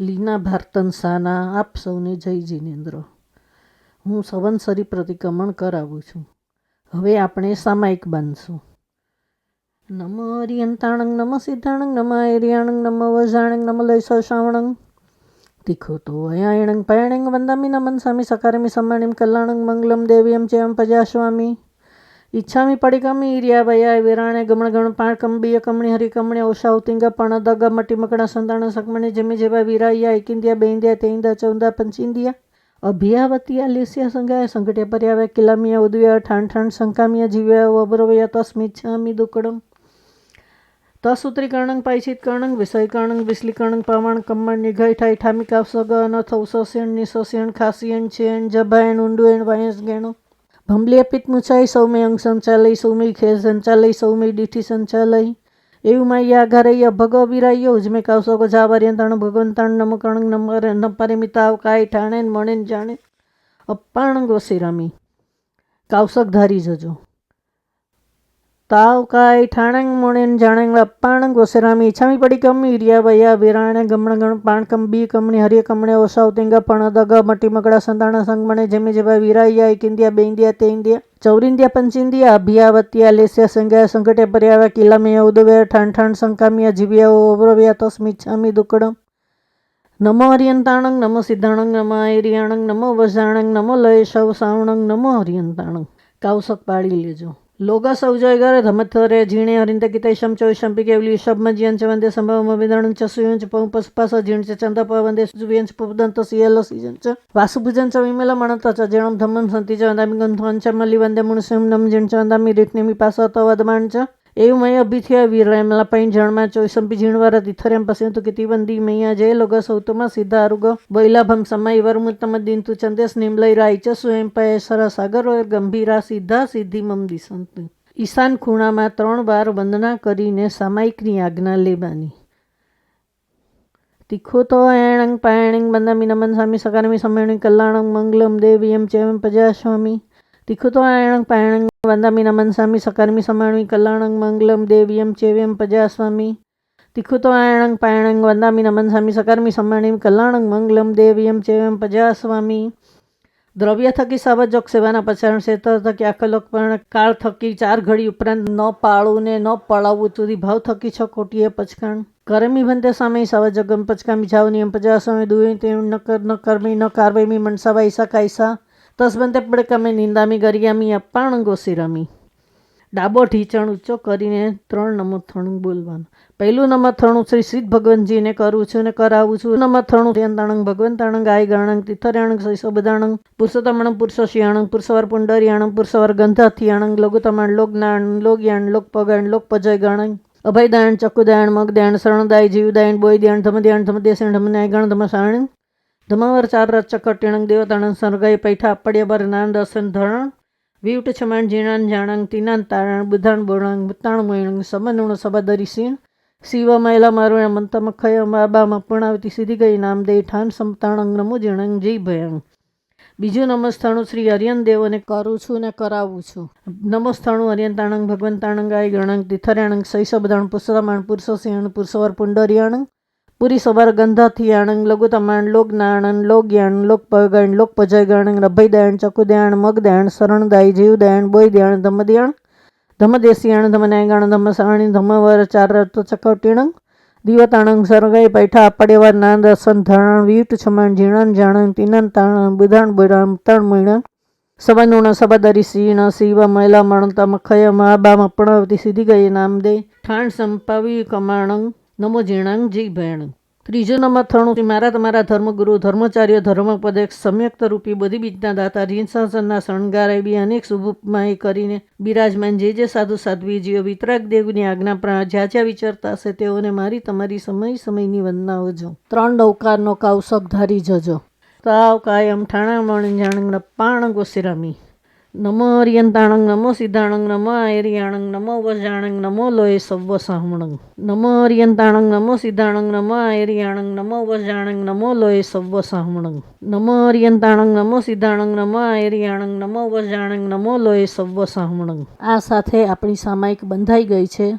લીના ભારતનસાના આપ સૌને જય જિનેન્દ્ર. હું સંવત્સરી પ્રતિક્રમણ કરાવું છું. હવે આપણે સામાયિક બાંધશું. નમ હરિયંતાણંગ નમ સિદ્ધાણંગ નમ એરિયાણંગ નમ વજાણંગ નમ લૈસો શ્રાવણંગ તિખોતો અયાયણંગ પયણંગ વંદામિ નમન સ્વામી સકારમિ સમ્માણિમ કલ્યાણંગ મંગલમ દેવીયમ ચેમ પજાસ્વામી ઈચ્છામી પડિકમી ઇર્યા વયા વિરાણે ગમણગણ પાણકંબીય કમણી હરિકમણી ઔષાવતિંગ પણદગ મટી મકડા સંતાણ સકમણી જમી જેવા વિરાયા એකිંદ્યા બેંદ્યા તેંદા ચૌદા પંચિંદ્યા અભિયાવતિયા લેસ્યા સંગાય સંકટે પર્યાવ્યા કિલામિયા ઉદવ્યા ઠાણ ઠાણ શંકામિયા જીવ્યા વબરવયા તસ્મિચ્છામિ દુકડમ તસુત્રીકર્ણંગ પૈચિતકર્ણંગ વિષયકર્ણંગ વિશ્લીકર્ણંગ પવાણ કમ્મણ નિઘય ઠાઈ ઠામિકા સગ અનથ ઉસસ્યણ નિસસ્યણ ખાસિયણ છેણ જભાયણ ઊંડુએણ વાયસ ગેણો ભંબલિયા પિત્ત મુચાઈ સૌમે અંગ સંચાલય સૌમે ખેર સંચાલય સૌમે દીઠી સંચાલય એવું માયા આઘારય ભગ વિરાયો ઉજમે કાવસોગ જાવર્યંતાણ ભગવંતાણ નમકર્ણંગ ન પરિમિતાવ કાય ઠાણેન મણેન જાણે અપ્પાણંગ વસિરામી કાવસક ધારી જજો તાવ કાય ઠાણંગ મણેન જાણંગ અપ્પાણંગ વસિરામી ઈચ્છામી પડી કમી ઇર્યા વયા વિરાણે ગમણગણ પાણકમ બી કમણી હરિય કમણે ઓસાવતિંગ પણદગ મટી મકડા સંતાણ સંગમણે જેમે જેવા વિરાયા એකිંદ્યા બેંદ્યા તેંદ્યા ચૌરિંદ્યા પંચિંદ્યા અભિયાવત્યા લેસ્યા સંગાય સંકટે પર્યાવ્યા કિલામિયા ઉદવ્યા ઠાણ ઠાણ શંકામિયા જીવ્યા ઓવ્રવ્યા તસ્મિચ્છામિ દુકડમ નમો હરિયંતાણંગ નમો સિદ્ધાણંગ નમો એરિયાણંગ નમો વજાણંગ નમો લય શવ સાવણંગ નમો હરિયંતાણંગ કાવસક પાડી લેજો લોગા સૌજય ગરે ધમથરે ઝીણે હરિંદ ગીતૈશમ ચોઈશમ પિકેવલી શબમજ્યન ચ વંદે સંભવમ વિદણં ચ સુયં ચ પંપસ્પાસ જીણ ચ ચંદપ વંદે સુવ્યં ચ પુદંત સિયલ સીજન ચ વાસુભુજન ચ વિમલ મણત ચ જણમ ધમ્મમ સંતિ ચ વંદામિ ગંધ્વં ચ મલ્લી વંદે મુણસમ નમ જીણ ચ વંદામિ રીટનેમી પાસ ત વદમાણ ચ એવું મય અભિથ્યા વીરમલા પૈણ જણમાં ચોઈસંપી ઝીણવાર તિથર્યમ પસ્યંતુ કિતિ વંદી મૈયા જય લોગ સૌતમાં સિદ્ધા અરુગ વૈલાભમ સમય વરમુત્તમ દિંતુ ચંદેશ નિમલય રાય ચ સ્વયં પય સર સાગર ગંભીરા સિદ્ધા સિદ્ધિ મમ દિશંતુ. ઈશાન ખૂણામાં 3 વાર વંદના કરીને સામાયિકની આજ્ઞા લેવાની. તિખો તો એણંગ પાયણંગ વંદામિ નમન સ્વામી સકારમિ સમ્માણિમ કલ્યાણંગ મંગલમ દેવીયમ ચેમ પજાસ્વામી તિખુતો આયણંગ પાયણંગ વંદામિ નમન સ્વામી સકારમિ સમ્માણિમ કલ્યાણંગ મંગલમ દેવીયમ ચેવ્યમ પજાસ્વામી તિખુતો આયણંગ પાયણંગ વંદામિ નમન સ્વામી સકારમિ સમ્માણિમ કલ્યાણંગ મંગલમ દેવીયમ ચેવ્યમ પજાસ્વામી. દ્રવ્ય થકી સાવજોગ સેવાના પચારણ ક્ષેત્ર થકી આખલોક પણ કાળ થકી 4 ઘડી ઉપરાંત ન પાળવું ને ન પળાવવું સુધી ભાવ થકી 6 કોટીએ પચકાણ કરમી ભંતે સામે સાવજગમ પચકામી જાવ નિયમ પજાસ્વામી દુય તે ન કર્મી ન કાર્વમી મનસાવા ઈસા કાયસા તસબંતે પડકમે નિંદામી ગરિયામી અપ્પાણંગો સિરામી. ડાબો ઢીચણ ઊંચો કરીને 3 નમથણું બોલવાનું. પહેલું નમથણું શ્રી સિદ્ધ ભગવંતજીને કરું છું ને કરાવું છું. નમથણું યંતાણંગ ભગવંતાણંગ આય ગણંગ તિથર્યાણંગ સૈસબદાણંગ પુરુષોત્તમણં પુરુષોશિયાણંગ પુરુષવર પુંડરિયાણંગ પુરુષવર ગંધાથિયાણંગ લોગુતમાણ લોકનાણ લોકયાણ લોકપગાણ લોકપજય ગણંગ અભયદાયણ ચકુદાયણ મગદાયણ શરણદાય જીવદાયણ બોયદાયણ ધમદાયણ ધમદેશણ ધમનાય ગણ ધમસાણ ધમાવર 4 રથ ચકટીણંગ દેવતાણંગ સરગાય પૈઠા પડ્યાબર નાન દર્શન ધરણ વિવટ છમાણ જીણાન જાણંગ તીનાન તારણ બુધાણ બોળંગ મુતાણ મોયણંગ સમનુણ સબદરી સીણ શિવ મહિલા મારુણ મંતમખય બાબા પૂર્ણાવતી સીધી ગઈ નામ દે ઠાન સમતાણંગ નમો જીણંગ જય ભયંગ. બીજું નમસ્થાણું શ્રી હરિયન દેવોને કરું છું ને કરાવું છું. નમસ્થાણું હરિયંતાણંગ ભગવંતાણંગ આય ગણંગ તિથર્યાણંગ સૈસબદાણ પુષ્રમાણ પુરુષોશિયાણ પુરુષવર પુંડરિયાણંગ પુરી સવાર ગંધાથિયાણંગ લઘુતમાણ લોકનાણન લોકયાણ લોકપગાણ લોકપજય ગણંગ અભયદાયણ ચકુદાયણ મગદાયણ શરણદાય જીવદાયણ બોયદાયણ ધમદયાણ ધમદેશિયાણ ધમનાયગાણ ધમસાણી ધમવર 4 રથ ચકટીણંગ દિવતાણંગ સરગાઈ પૈઠા પડ્યાવાર નાન દર્શન ધરણ વીટ છમાણ ઝીણાન જાણંગ તીનાન તાણ બુધાણ બોરામ તણ મહિણ સવનુણ સબદરી સીણ શિવ મહિલા મણતા મખય મહાબા મપણાવતી સીધી ગઈ નામ દે ઠાણ સંપાવી કમાણંગ નમો જીણાંગ જી ભયણ. ત્રીજું નમથણું મારા તમારા ધર્મગુરુ ધર્મચાર્ય ધર્મપદેશ સમ્યક્ત રૂપી બધી બીજના દાતા રીંસાસનના શણગારાય બી અનેક શુભમાય કરીને બિરાજમાન જે સાધુ સાધ્વીજીઓ વિતરાગ દેવની આજ્ઞા પ્રાણ જ્યાં જ્યાં વિચરતા હશે તેઓને મારી તમારી સમય સમયની વંદનાઓ જો. 3 નૌકારનો કાવસક ધારી જજો. તાવ કાયમ ઠાણા મણ જાણંગ પાણંગ સિરામી. નમો હરિયંતાણંગ નમો સિદ્ધાણંગ નમો એરિયાણંગ નમો વજાણંગ નમો લોય સવ્વ સાહમણંગ. નમો હરિયંતાણંગ નમો સિદ્ધાણંગ નમો એરિયાણંગ નમો વજાણંગ નમો લોય સવ્વ સાહમણંગ. નમો હરિયંતાણંગ નમો સિદ્ધાણંગ નમો એરિયાણંગ નમો વજાણંગ નમો લોય સવ્વ સાહમણંગ. આ સાથે આપણી સામાયિક બંધાઈ ગઈ છે.